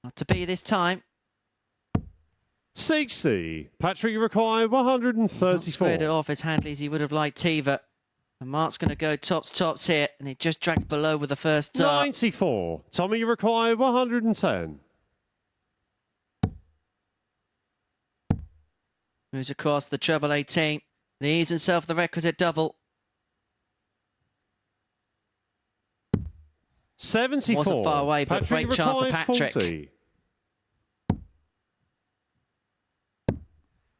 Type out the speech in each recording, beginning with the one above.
Not to be this time. 60. Patrick, you require 134. Not squared it off as handily as he would have liked Tiva. And Maat's going to go tops here, and he just drags below with the first dart. 94. Tommy, you require 110. Moves across the treble 18. Leaves himself the requisite double. 74. Wasn't far away, but Patrick, great chance for Patrick. 40.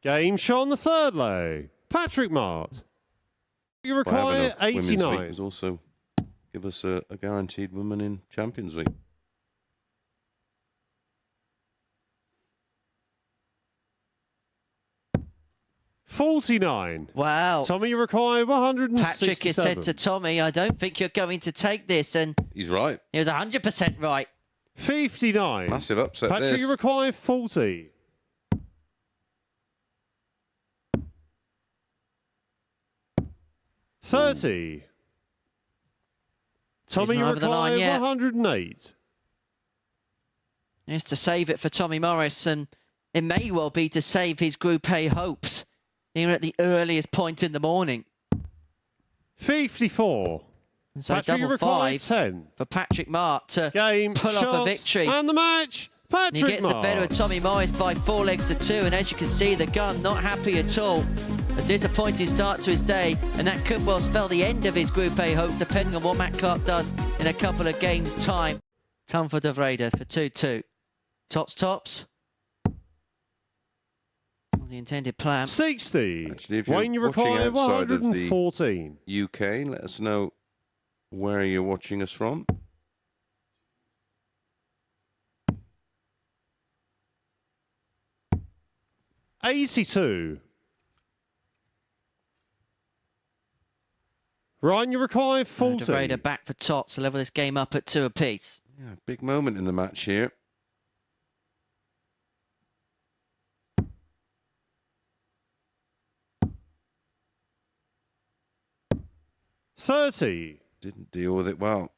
Game shot on the third leg. Patrick Maat. You require 89. Week also give us a guaranteed woman in Champions Week. $49. Wow. Tommy, you require 167. Patrick has said to Tommy, I don't think you're going to take this. And he's right. he was 100% right. 59. Massive upset. Patrick, this. you require 40. $30. Tommy, you over the line require yet. 108. It's to save it for Tommy Morris, and it may well be to save his Group A hopes, even at the earliest point in the morning. 54. And so Patrick, you double require 5 10. for Patrick Maat to pull shots, off a victory. And the match, And he Patrick gets Maat. the better of Tommy Morris by 4 legs to 2, and as you can see, the gun not happy at all. A disappointing start to his day, and that could well spell the end of his Group A hopes, depending on what Matt Clark does in a couple of games' time. Time for Vreede for 2-2. Tops. The intended plan. 60. Actually, if you're Wayne, you watching require outside of the 114. UK, let us know where you're watching us from. $82. Ryan, you require 40. Vreede back for tots to level this game up at 2 apiece. Yeah, big moment in the match here. $30. Didn't deal with it well.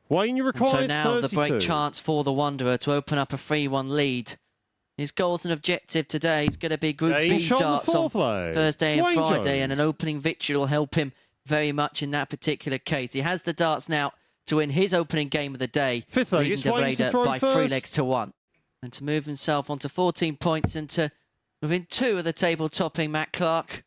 Wayne, you And require so now 32. the break chance for the Wanderer to open up a 3-1 lead. His goals and objective today is going to be Group B shot on the darts on fourth leg. Thursday and Wayne Friday, and Jones. an opening victory will help him very much in that particular case. He has the darts now to win his opening game of the day, Fifth leg, leading it's Wayne to Vreede throw by 3 first. legs to 1. And to move himself onto 14 points and to within 2 of the table topping Matt Clark.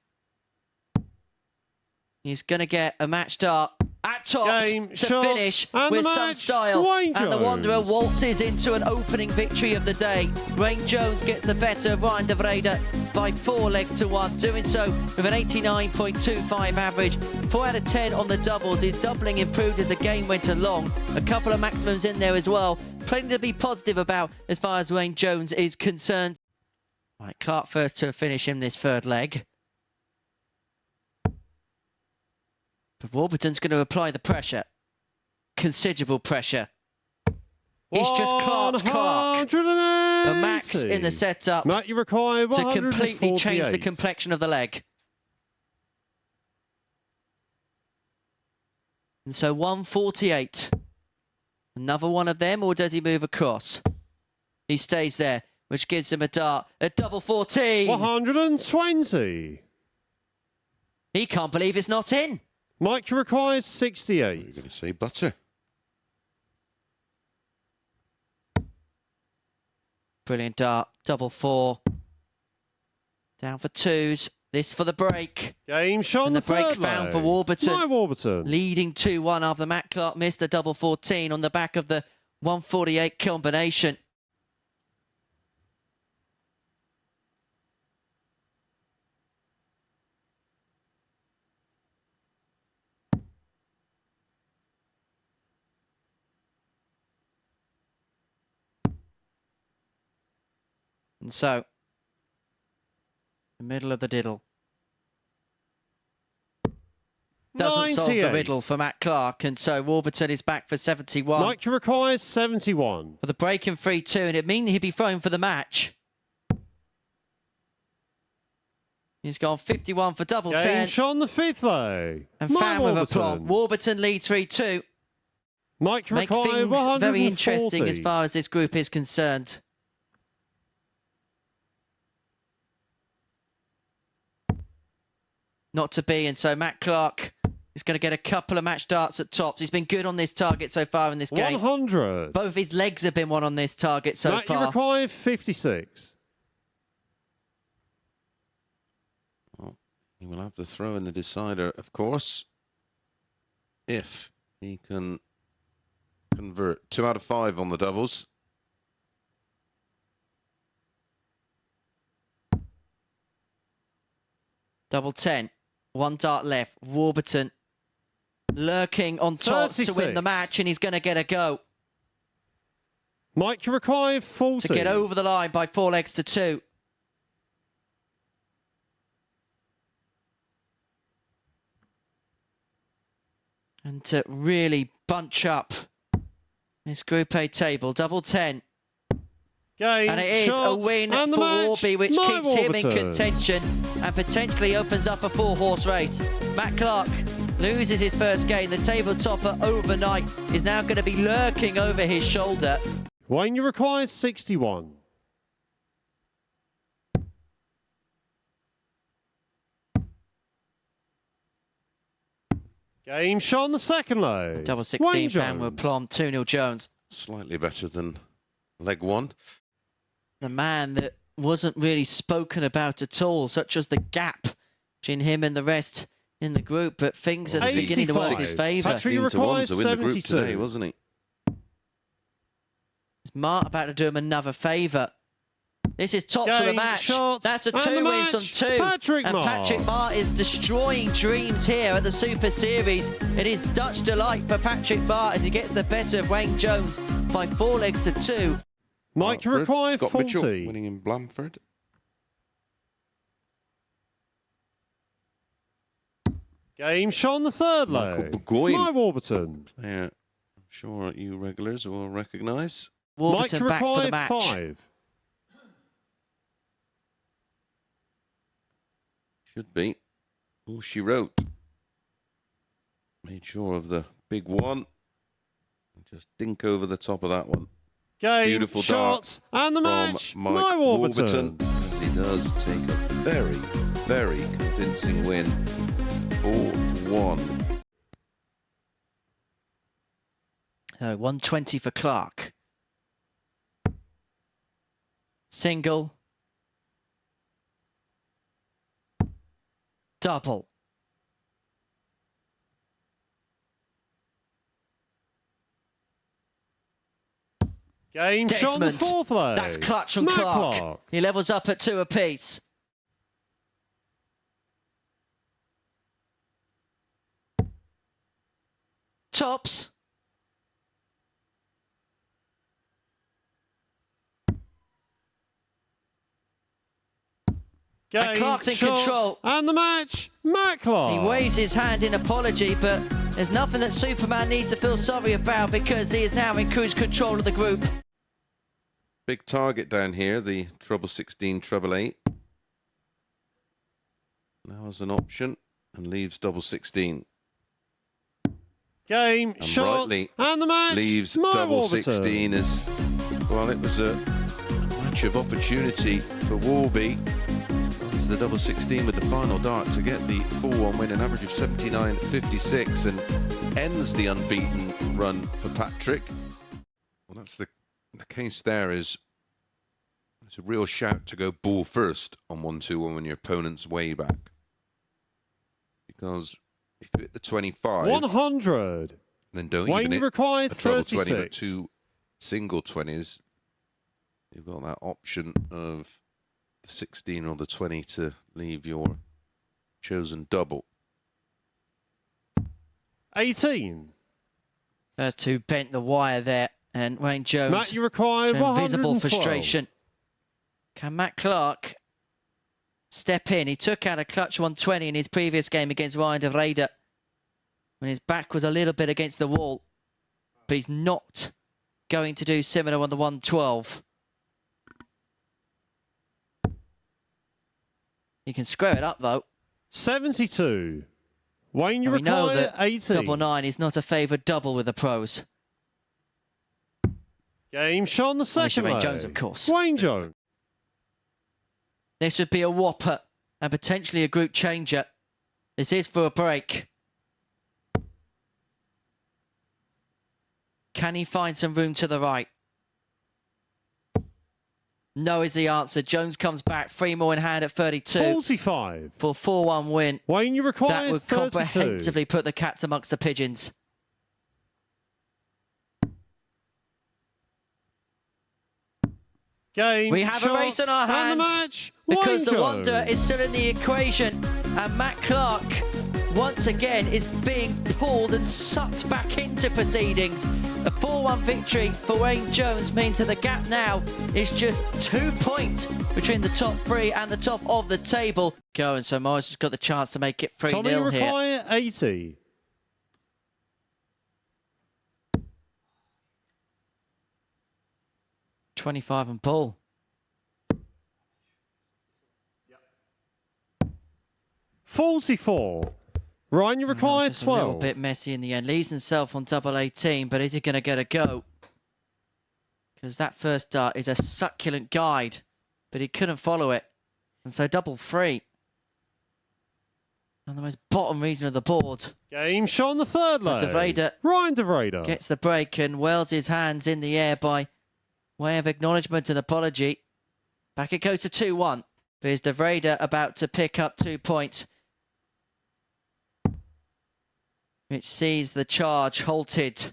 He's going to get a match dart at tops Game, to shots, finish and with the some match, style. Wayne And the Wanderer Jones. waltzes into an opening victory of the day. Wayne Jones gets the better of Ryan Vreede by 4 legs to 1, doing so with an 89.25 average. 4 out of 10 on the doubles. His doubling improved as the game went along. A couple of maximums in there as well. Plenty to be positive about as far as Wayne Jones is concerned. Right, Clark first to finish him this third leg. But Warburton's going to apply the pressure. Considerable pressure. He's just Clark's Clark. 180. The max in the setup Matt, you require to completely change the 148. complexion of the leg. And so 148. Another one of them, or does he move across? He stays there, which gives him a dart at double 14. 120. He can't believe it's not in. Mike, you require You're 68. going to say butter. Brilliant dart, double 4. Down for 2s. This for the break. Game shot on And the the break third found leg. for Warburton. Mike Warburton. Leading 2-1 after Matt Clark missed the double 14 on the back of the 148 combination. And so, the middle of the diddle. Doesn't solve the 98. riddle for Matt Clark, and so Warburton is back for 71. Mike, you require 71. For the break in 3-2, and it means he'd be thrown for the match. He's gone 51 for double Game 10. shot on the fifth leg. And Mike found with Warburton. aplomb. Warburton leads 3-2. Mike, you Make require things 140. very interesting as far as this group is concerned. Not to be, and so Matt Clark is going to get a couple of match darts at tops. He's been good on this target so far in this game. 100. Both his legs have been one on this target so Matt, far. you require 56. Well, he will have to throw in the decider, of course, if he can convert 2 out of 5 on the doubles. Double 10. 1 dart left. Warburton lurking on top to win the match, and he's going to get a go. Mike, you require 40. To get over the line by 4 legs to 2. And to really bunch up this Group A table. Double 10. Game, And it is a win for Warby, which keeps him in contention and potentially opens up a 4-horse race. Matt Clark loses his first game. The table topper overnight is now going to be lurking over his shoulder. Wayne, you require 61. Game shot on the second leg. Double 16 Fanwood Plum, 2-0 Jones. Slightly better than leg 1. The man that wasn't really spoken about at all, such as the gap between him and the rest in the group, but things are beginning to work in his favour. Patrick, you require 16 to 1 to win the group today, wasn't he? Is Maat about to do him another favour? This is tops for the match. That's a 2 wins on 2. And Patrick Maat is destroying dreams here at the Super Series. It is Dutch delight for Patrick Maat as he gets the better of Wayne Jones by 4 legs to 2. Mike, you require Scott 40. Mitchell winning in Blandford. Game shot on the third leg. Mike Warburton. Yeah, I'm sure you regulars will recognise. Warburton back for the match. 5. Should be. All she wrote. Made sure of the big one. Just dink over the top of that one. Game, beautiful shots, and the match, Mike Warburton. As he does take a very, very convincing win. 4-1. So 120 for Clark. Single. Double. Game shot on the fourth leg. That's clutch from Clark. He levels up at 2 apiece. Tops. Game, and Clark's in control. And the match, Matt Clark. He waves his hand in apology, but there's nothing that Superman needs to feel sorry about because he is now in cruise control of the group. Big target down here, the treble 16, treble 8. Now as an option and leaves double 16. Game, and shots, and the match, leaves Mike double Warburton. 16 as, well, it was a match of opportunity for Warby. The double 16 with the final dart to get the 4-1 win, an average of 79.56, and ends the unbeaten run for Patrick. Well, that's the case there. Is it's a real shout to go ball first on 1-2-1 when your opponent's way back, because if you hit the 25, 100, then don't Wayne even hit required a treble 36. 20, but 2 single 20s. You've got that option of the 16 or the 20 to leave your chosen double. 18. First 2 bent the wire there, and Wayne Jones. Matt, you require 112. Visible frustration. Can Matt Clark step in? He took out a clutch 120 in his previous game against Ryan de Vreede when his back was a little bit against the wall, but he's not going to do similar on the 112. He can square it up though. 72. Wayne, you we know require that 18. double 9 is not a favoured double with the pros. Game shot on the second Wayne leg. Jones, of course. Wayne Jones. This would be a whopper and potentially a group changer. This is for a break. Can he find some room to the right? No is the answer. Jones comes back. 3 more in hand at 32. 45. For 4-1 win. Wayne, you require That would 32. comprehensively put the cats amongst the pigeons. Game, We have a race on our hands and the match. because Wayne the Jones. Wonder is still in the equation, and Matt Clark once again is being pulled and sucked back into proceedings. A 4-1 victory for Wayne Jones means that the gap now is just 2 points between the top 3 and the top of the table. Going, so Morris has got the chance to make it 3-0 Tommy, here. require 80. .25 and pull. Yep. 44. Ryan, you require It's just 12. a little bit messy in the end. Leaves himself on double 18, but is he going to get a go? Because that first dart is a succulent guide, but he couldn't follow it. And so double 3. On the most bottom region of the board. Game shot on the third leg. Vreede Ryan Vreede. gets the break and whirls his hands in the air by way of acknowledgement and apology. Back it goes to 2-1. Here's Vreede about to pick up 2 points, which sees the charge halted.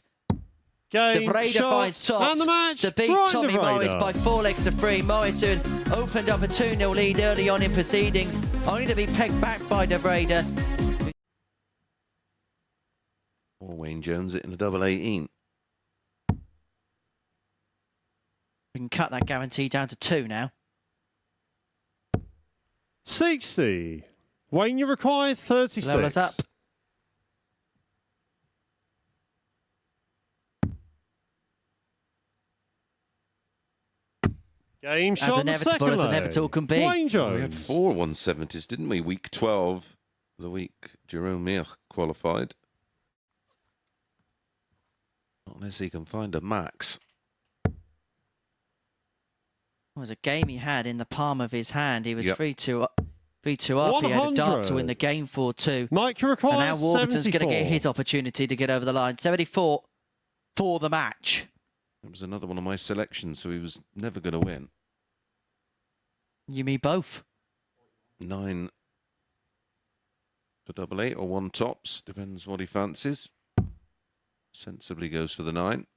Game Vreede shot finds tops and the match. to beat Ryan Tommy Vreede. Morris by 4 legs to 3. Morris had opened up a 2-0 lead early on in proceedings, only to be pegged back by Vreede. Or Wayne Jones it in a double 18. We can cut that guarantee down to 2 now. 60. Wayne, you require 36. Level us up. Game As shot on the inevitable second as leg. inevitable can be. Wayne We had Jones. 4 170s, didn't we? Week 12, the week Jerome Mir qualified. Not unless he can find a max. It was a game he had in the palm of his hand. He was Yep. 3-2 up. 3-2 up. He had a dart to 100. win the game 4-2. Mike, you And require now Warburton's 74. going to get his opportunity to get over the line. 74 for the match. That was another one of my selections, so he was never going to win. You mean both? 9 for double 8 or 1 tops, depends what he fancies. Sensibly goes for the 9.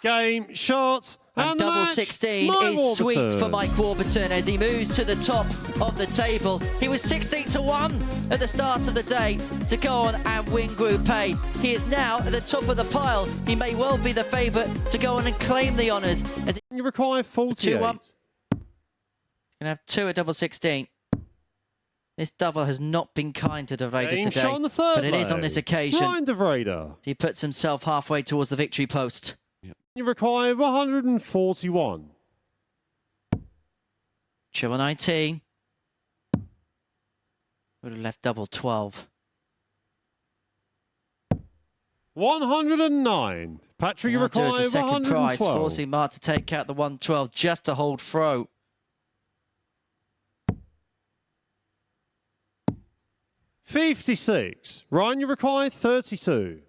Game shot And the double match. 16 Mike is sweet Warburton. for Mike Warburton as he moves to the top of the table. He was 16-1 at the start of the day to go on and win Group A. He is now at the top of the pile. He may well be the favourite to go on and claim the honours. As You require 48. 2-1. He's going to have 2 at double 16. This double has not been kind to Vreede Game today, shot on the third but it is on this leg. occasion. Ryan Vreede. He puts himself halfway towards the victory post. You require 141. Triple 19. Would have left double 12. 109. Patrick, you Now do require as a second prize, 112. forcing Maat to take out the 112 just to hold throw. $56. Ryan, you require 32.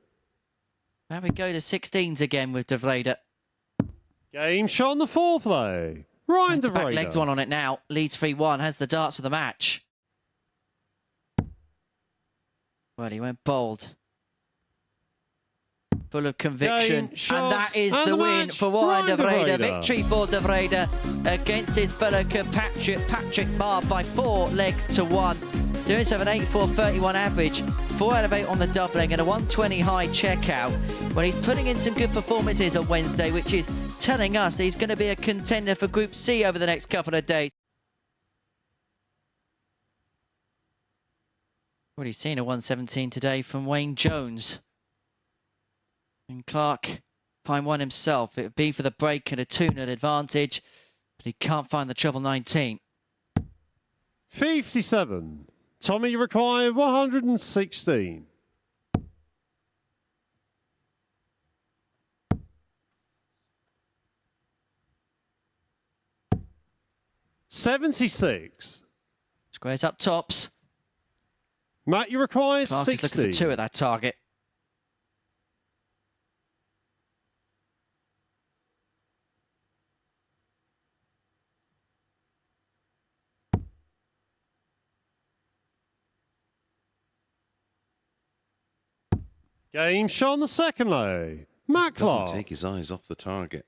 Now we go to 16s again with Vreede. Game shot on the fourth leg. Ryan Back Vreede. legs one on it now. Leads 3-1. Has the darts for the match. Well, he went bold. Full of conviction. Game, shots, And that is and the the win match. for Ryan Ryan Vreede. Vreede. Victory for Vreede against his fellow compatriot Patrick Maat by 4 legs to 1. Doing so an 84.31 average, 4 out of 8 on the doubling and a 120 high checkout. When he's putting in some good performances on Wednesday, which is telling us that he's going to be a contender for Group C over the next couple of days. Already seen a 117 today from Wayne Jones. And Clark find one himself. It would be for the break and a 2-0 advantage, but he can't find the treble 19. 57. Tommy, you require 116. 76. Squares up tops. Matt, you require Clark 60. is looking for 2 at that target. Game shot on the second lay. Matt Clark. Doesn't take his eyes off the target.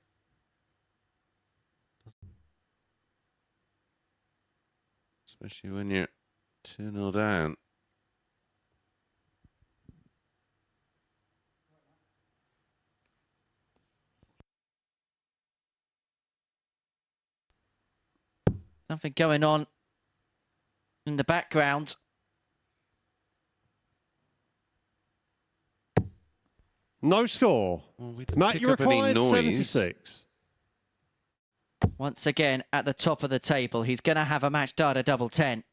Especially when you're 2-0 down. Nothing going on in the background. No score. Well, we didn't Matt, pick you up any require noise. 76. Once again, at the top of the table, he's going to have a match data double 10.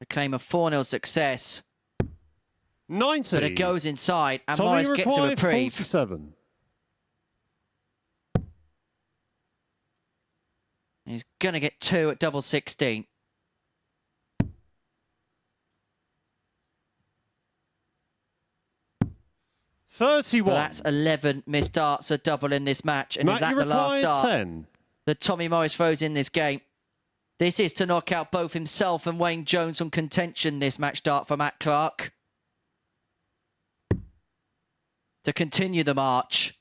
A claim of 4-0 success. 90. But it goes inside, and Tommy Morris gets a required reprieve. 47. He's going to get 2 at double 16. But 31. that's 11 missed darts, a double in this match. And Matt, is that you the last required dart 10. that Tommy Morris throws in this game? This is to knock out both himself and Wayne Jones from contention, this match dart for Matt Clark. To continue the march.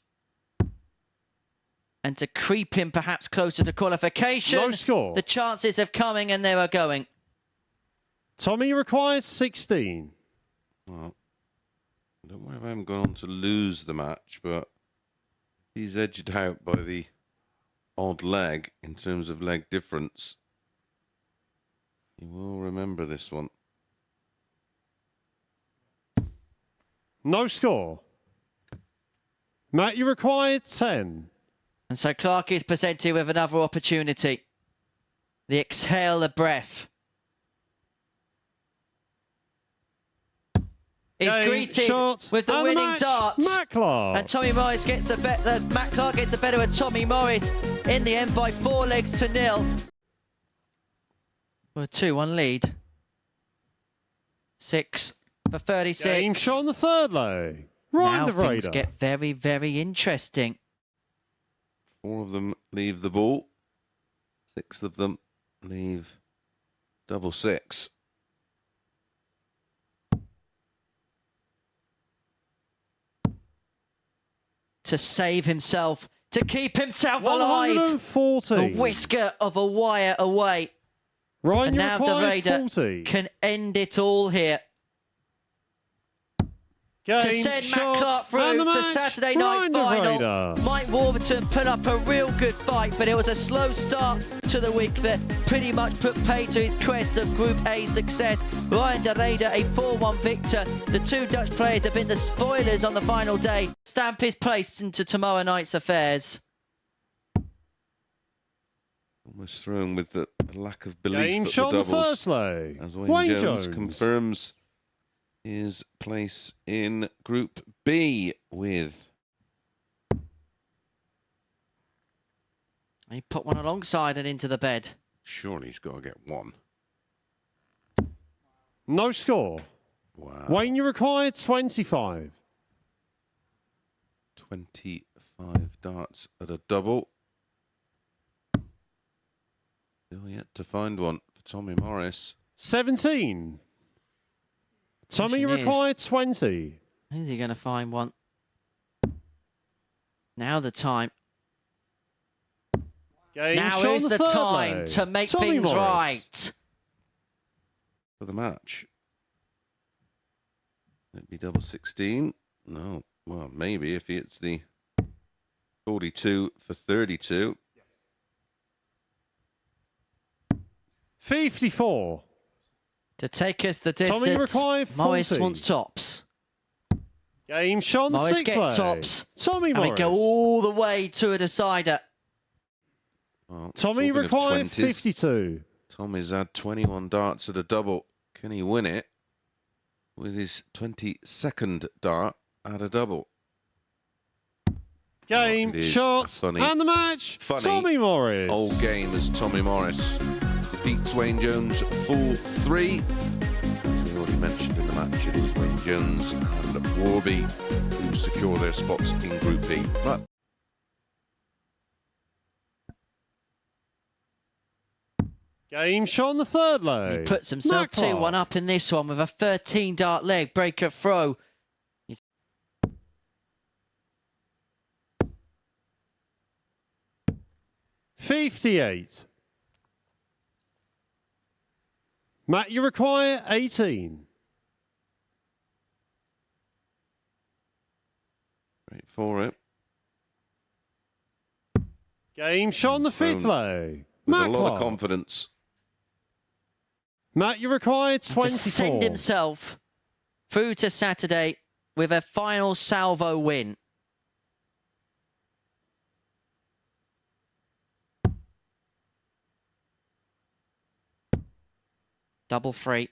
And to creep him perhaps closer to qualification. No score. The chances of coming, and they are going. Tommy requires 16. Well, I don't know if I'm going to lose the match, but he's edged out by the odd leg in terms of leg difference. He will remember this one. No score. Matt, you required 10. And so Clark is presented with another opportunity. The exhale the breath. Is greeted with the winning dart. Matt Clark. And Tommy Morris gets the better. Matt Clark gets the better of Tommy Morris in the end by 4 legs to 0. For a 2-1 lead. 6 for 36. Game shot on the third lay. Now Vreede. things get very, very interesting. 4 of them leave the ball. 6 of them leave double 6. To save himself, to keep himself alive. 140. A whisker of a wire away. Ryan, And you now required Vreede 40. can end it all here. Game To send shot Matt Clark and through the to match. Saturday night Ryan final. Vreede. Mike Warburton put up a real good fight, but it was a slow start to the week that pretty much put pay to his quest of Group A success. Ryan Vreede, a 4-1 victor. The 2 Dutch players have been the spoilers on the final day. Stamp is placed into tomorrow night's affairs. Almost thrown with the lack of belief Game at the shot on the doubles. first lay. As Wayne Jones confirms his place in Group B with... He put one alongside and into the bed. Surely he's got to get 1. No score. Wow. Wayne, you required 25. 25 darts at a double. Still yet to find one for Tommy Morris. 17. Tommy, you Question is, required 20. is he going to find one? Now the time. Game Now shot on is the third time lay. to make Tommy things Morris. right. For the match. It'd be double 16. No. Well, maybe if he hits the 42 for 32. 54. To take us the Tommy distance, required Morris 40. wants tops. Game shot on the Morris sixth gets lay. tops. Tommy And we Morris. go all the way to a decider. Well, Tommy talking of required 20s, 52. Tommy's had 21 darts at a double. Can he win it with his 22nd dart at a double? Game, shots, and the match. Tommy Morris. Old game as Tommy Morris defeats Wayne Jones 4-3. As we already mentioned in the match, it is Wayne Jones and Warby who secure their spots in Group B. But Game shot on the third leg. He puts himself 2-1 up in this one with a 13-dart leg breaker throw. 58. Matt, you require 18. Wait for it. Game shot on the fifth leg. With a lot of confidence. Matt, you require 24. To send himself through to Saturday with a final salvo win. Double free.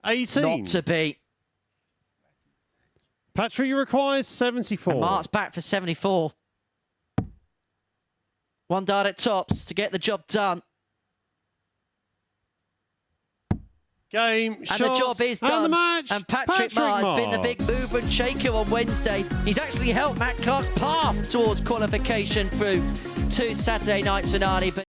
18. Not to beat. Patrick, you require 74. And Mark's back for 74. One dart at tops to get the job done. Game, and shots, the job is done. And the match. And Patrick Maat has been the big mover and shaker on Wednesday. He's actually helped Matt Clark's path towards qualification through to Saturday night's finale. But